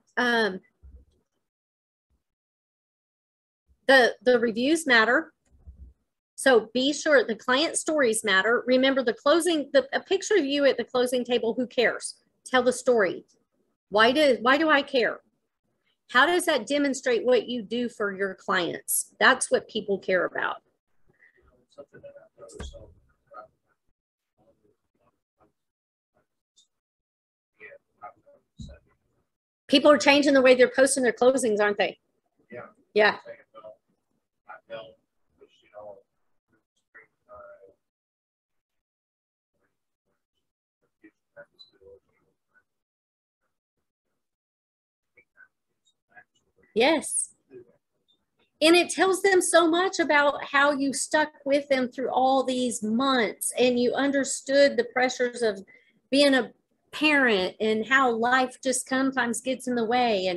The reviews matter. So be sure the client stories matter. Remember the closing, a picture of you at the closing table, who cares? Tell the story. Why do I care? How does that demonstrate what you do for your clients? That's what people care about. People are changing the way they're posting their closings, aren't they? Yeah. Yeah. Yes. And it tells them so much about how you stuck with them through all these months and you understood the pressures of being a parent and how life just sometimes gets in the way.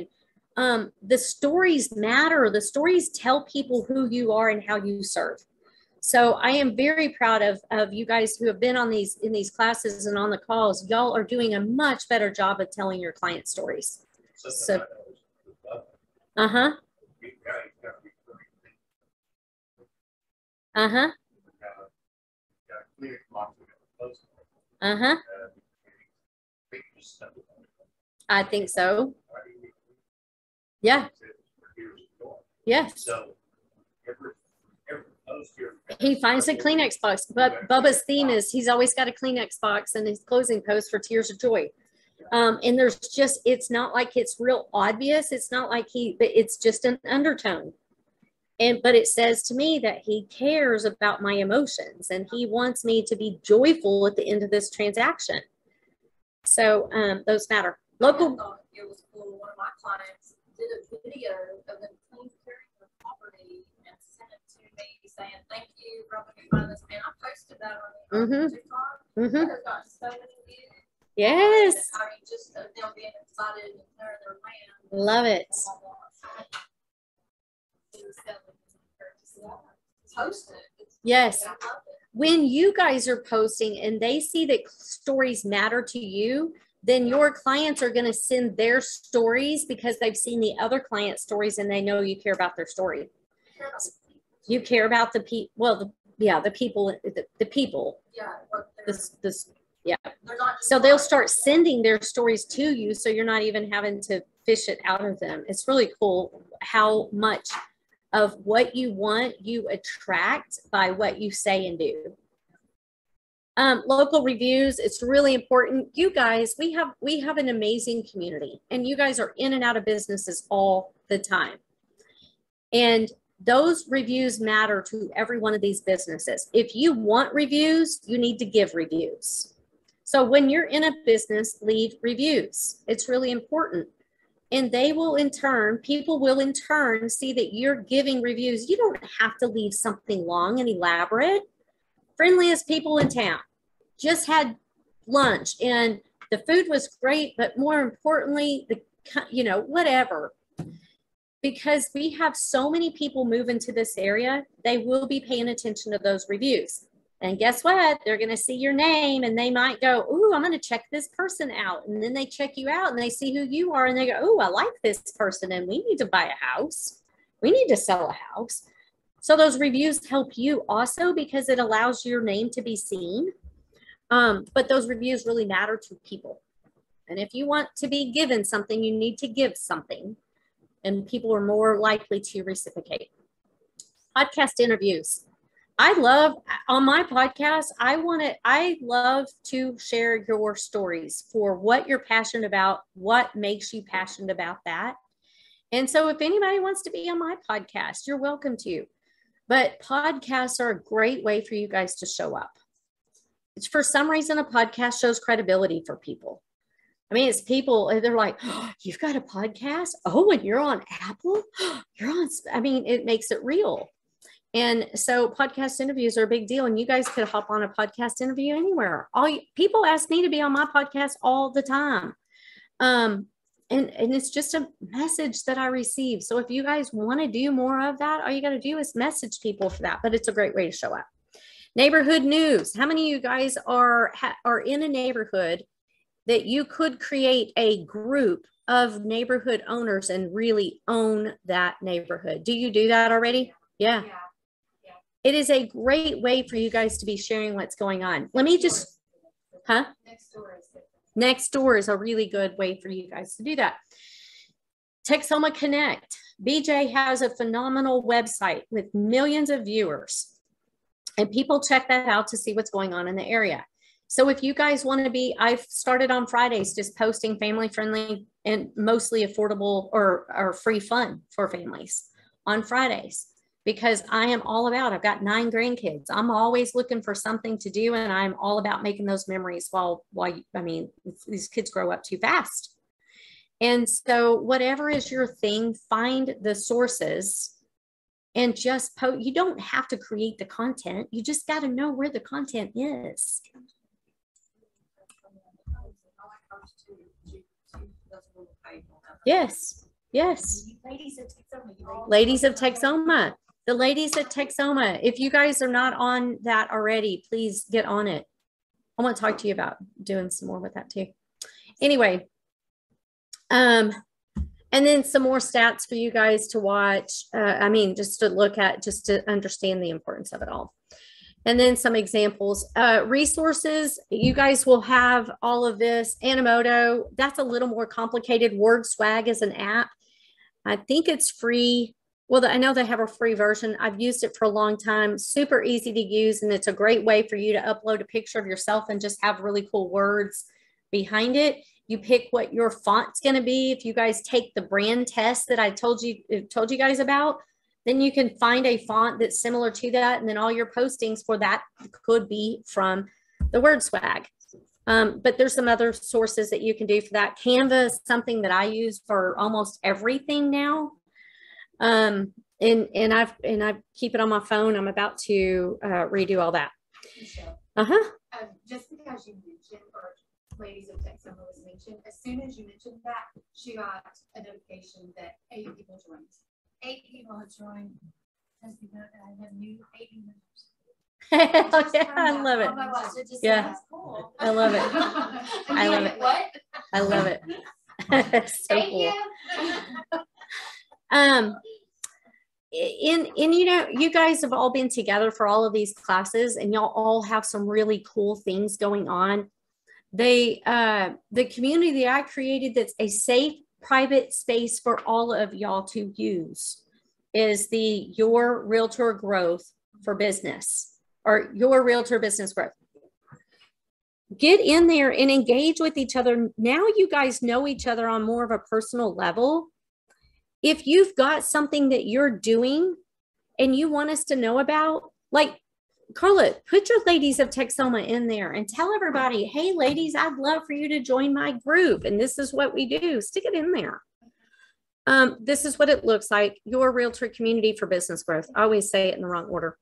And the stories matter. The stories tell people who you are and how you serve. So I am very proud of you guys who have been on in these classes and on the calls. Y'all are doing a much better job of telling your client stories. So, uh-huh. Uh-huh. Uh-huh. I think so. Yeah. Yes. He finds a Kleenex box, but Bubba's theme is he's always got a Kleenex box in his closing post for Tears of Joy. And there's just, it's not like it's real obvious. It's not like but it's just an undertone. But it says to me that he cares about my emotions and he wants me to be joyful at the end of this transaction. So those matter. Local. I thought it was cool. One of my clients did a video of them cleaning their property and sent it to me saying, "Thank you for helping me find this." And I posted that on TikTok. It has gotten so many views. Yes. I mean, just them being excited and clearing their land. Love it. Post it. Yes. When you guys are posting and they see that stories matter to you, then your clients are going to send their stories because they've seen the other client stories and they know you care about their story. You care about the people. Well, the people. Yeah. Yeah. So they'll start sending their stories to you. So you're not even having to fish it out of them. It's really cool how much of what you want you attract by what you say and do. Local reviews, it's really important. You guys, we have an amazing community and you guys are in and out of businesses all the time. And those reviews matter to every one of these businesses. If you want reviews, you need to give reviews. So when you're in a business, leave reviews. It's really important. And they will in turn, people will in turn see that you're giving reviews. You don't have to leave something long and elaborate. Friendliest people in town. Just had lunch and the food was great, but more importantly, whatever. Because we have so many people move into this area, they will be paying attention to those reviews. And guess what? They're going to see your name and they might go, "Ooh, I'm going to check this person out." And then they check you out and they see who you are and they go, "Ooh, I like this person and we need to buy a house. We need to sell a house." So those reviews help you also because it allows your name to be seen. But those reviews really matter to people. And if you want to be given something, you need to give something. And people are more likely to reciprocate. Podcast interviews. I love, on my podcast, I love to share your stories for what you're passionate about, what makes you passionate about that. And so if anybody wants to be on my podcast, you're welcome to. But podcasts are a great way for you guys to show up. It's for some reason, a podcast shows credibility for people. I mean, it's people, they're like, oh, you've got a podcast? Oh, and you're on Apple? You're on, I mean, it makes it real. And so podcast interviews are a big deal. And you guys could hop on a podcast interview anywhere. People ask me to be on my podcast all the time. And it's just a message that I receive. So if you guys want to do more of that, all you got to do is message people for that. But it's a great way to show up. Neighborhood news. How many of you guys are in a neighborhood that you could create a group of neighborhood owners and really own that neighborhood? Do you do that already? Yeah. It is a great way for you guys to be sharing what's going on. Let me just, Next door is a really good way for you guys to do that. Texoma Connect. BJ has a phenomenal website with millions of viewers. And people check that out to see what's going on in the area. So if you guys want to be, I've started on Fridays just posting family friendly and mostly affordable or free fun for families on Fridays, because I am all about, I've got 9 grandkids. I'm always looking for something to do. And I'm all about making those memories while I mean, these kids grow up too fast. And so whatever is your thing, find the sources and just post. You don't have to create the content. You just got to know where the content is. Yes. Yes. Ladies of Texoma. The ladies at Texoma. If you guys are not on that already, please get on it. I want to talk to you about doing some more with that too. Anyway. And then some more stats for you guys to watch. I mean, just to look at, just to understand the importance of it all. And then some examples. Resources, you guys will have all of this. Animoto, that's a little more complicated. Word Swag is an app. I think it's free. Well, I know they have a free version. I've used it for a long time. Super easy to use. And it's a great way for you to upload a picture of yourself and just have really cool words behind it. You pick what your font's going to be. If you guys take the brand test that I told you guys about, then you can find a font that's similar to that. And then all your postings for that could be from the Word Swag. But there's some other sources that you can do for that. Canva is something that I use for almost everything now. And I keep it on my phone. I'm about to redo all that. Just because you mentioned, or Ladies of Texoma was mentioned, as soon as you mentioned that, she got a notification that 8 people joined. 8 people have joined. Because we know that I have new 80 members. Yeah, I love it. Oh my gosh, it just Yeah. cool. I love it. I love it. What? I love it. It's so Thank cool. you. You know, you guys have all been together for all of these classes, and y'all all have some really cool things going on. The community that I created that's a safe, private space for all of y'all to use is the Your Realtor Growth for Business, or Your Realtor Business Growth. Get in there and engage with each other. Now you guys know each other on more of a personal level. If you've got something that you're doing and you want us to know about, like, Carla, put your Ladies of Texoma in there and tell everybody, hey, ladies, I'd love for you to join my group. And this is what we do. Stick it in there. This is what it looks like. Your Realtor Community for Business Growth. I always say it in the wrong order.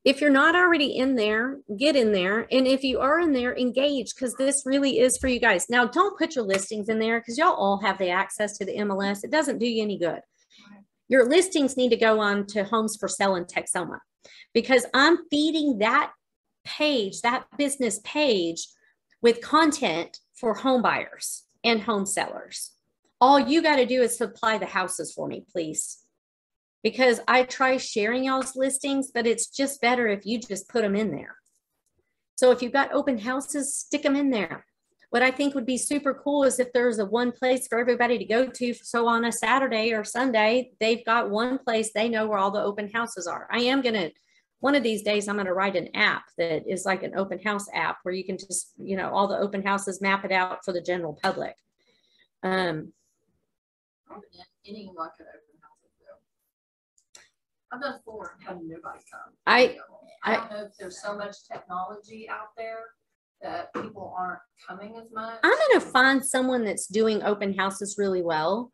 If you're not already in there, get in there. And if you are in there, engage, because this really is for you guys. Now, don't put your listings in there because y'all all have the access to the MLS. It doesn't do you any good. Your listings need to go on to Homes for Sale in Texoma, because I'm feeding that page, that business page, with content for home buyers and home sellers. All you got to do is supply the houses for me, please. because I try sharing y'all's listings, but it's just better if you just put them in there. So if you've got open houses, stick them in there. What I think would be super cool is if there's a one place for everybody to go to. So on a Saturday or Sunday, they've got one place they know where all the open houses are. I am going to, one of these days, I'm going to write an app that is like an open house app where you can just, you know, all the open houses, map it out for the general public. Any luck at open houses though. I've done 4 and had nobody come. I don't know if there's so much technology out there that people aren't coming as much. I'm going to find someone that's doing open houses really well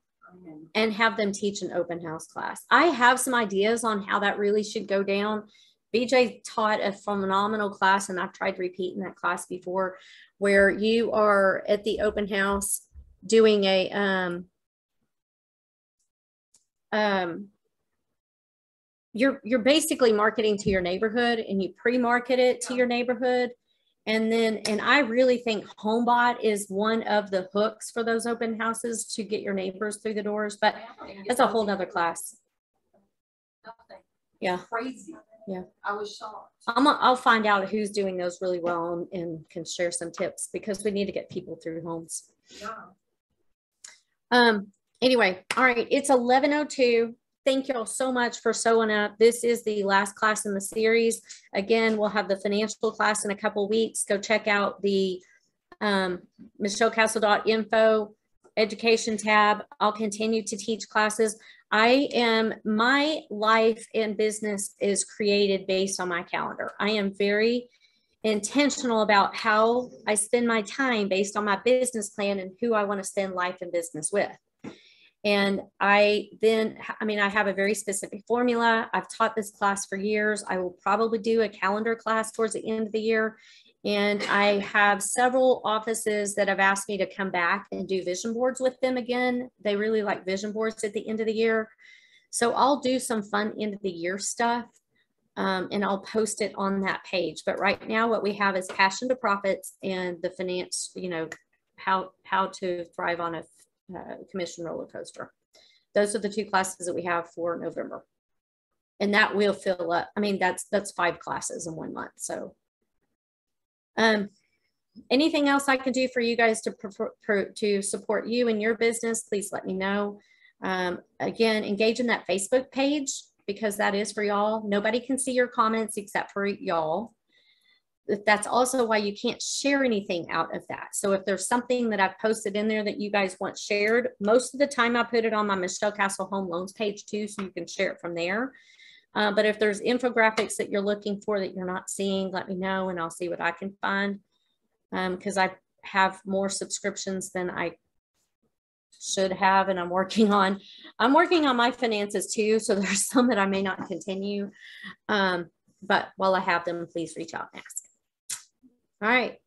and have them teach an open house class. I have some ideas on how that really should go down. BJ taught a phenomenal class, and I've tried repeating that class before, where you are at the open house doing a you're basically marketing to your neighborhood, and you pre-market it to your neighborhood. And then, and I really think HomeBot is one of the hooks for those open houses to get your neighbors through the doors, but that's a whole nother class. Nothing. Yeah. Crazy. Yeah. I was shocked. I'll find out who's doing those really well and can share some tips, because we need to get people through homes. Yeah. Anyway, all right. It's 11:02. Thank you all so much for showing up. This is the last class in the series. Again, we'll have the financial class in a couple of weeks. Go check out the michellecastle.info education tab. I'll continue to teach classes. My life and business is created based on my calendar. I am very intentional about how I spend my time based on my business plan and who I want to spend life and business with. And I have a very specific formula. I've taught this class for years. I will probably do a calendar class towards the end of the year. And I have several offices that have asked me to come back and do vision boards with them again. They really like vision boards at the end of the year. So I'll do some fun end of the year stuff, and I'll post it on that page. But right now what we have is Passion to Profits and the finance, you know, how to thrive on a commission roller coaster. Those are the 2 classes that we have for November, and that will fill up. I mean, that's 5 classes in 1 month. So anything else I can do for you guys to support you and your business, please let me know. Again, engage in that Facebook page, because that is for y'all. Nobody can see your comments except for y'all. That's also why you can't share anything out of that. So if there's something that I've posted in there that you guys want shared, most of the time I put it on my Michelle Castle Home Loans page too, so you can share it from there. But if there's infographics that you're looking for that you're not seeing, let me know and I'll see what I can find. Because I have more subscriptions than I should have, and I'm working on my finances too. So there's some that I may not continue. But while I have them, please reach out and ask. All right.